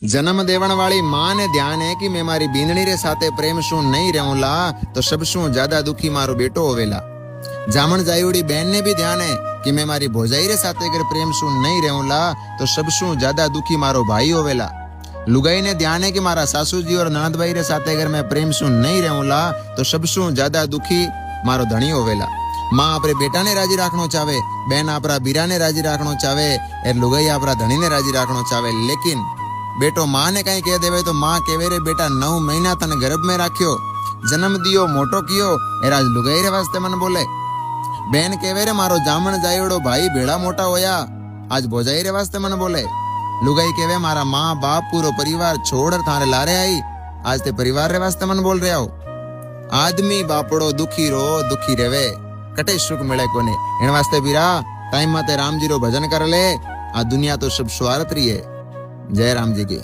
जन्म देवण वाली मां ने ध्यान है कि मैं मारी बींदणी रे साथे प्रेम शू नहीं रहूंला तो सब शू ज्यादा दुखी मारो बेटो होवेला। जामण जायुड़ी बहन ने भी ध्यान है कि मैं मारी भोजाई रे साथे अगर प्रेम शू नहीं रहूंला तो सब शू ज्यादा दुखी मारो भाई होवेला। लुगाई ने ध्यान है कि मारा सासू जी और ननद भाई रे साथे अगर मैं प्रेम शू नहीं रहूंला तो सब शू ज्यादा दुखी मारो धणी होवेला। मां आपरे बेटा ने राजी राखनो चाहे, बहन आपरा बीरा ने राजी राखनो चाहे, ए लुगाई आपरा धणी ने राजी राखनो चाहे, लेकिन बेटो मां ने कहीं कह देवे तो मां केवे रे बेटा 9 महीना तने गर्भ में राख्यो, जन्म दियो, मोटो कियो, ए राज लुगाई रे वास्ते मन बोले। बहन केवे रे मारो जामण जायोड़ो भाई भेड़ा मोटा होया, आज भोजाई रे वास्ते मन बोले। लुगाई केवे मारा मां बाप पूरो परिवार छोड़ थारे लारे आई, आज ते परिवार रे वास्ते मन बोल रहे हो। आदमी बापड़ो दुखी रो दुखी रेवे, कटे सुख मिले कोने। इन वास्ते बीरा टाइम माते राम जी रो भजन कर ले, आ दुनिया तो सब स्वार्थ रही है। जय राम जी की।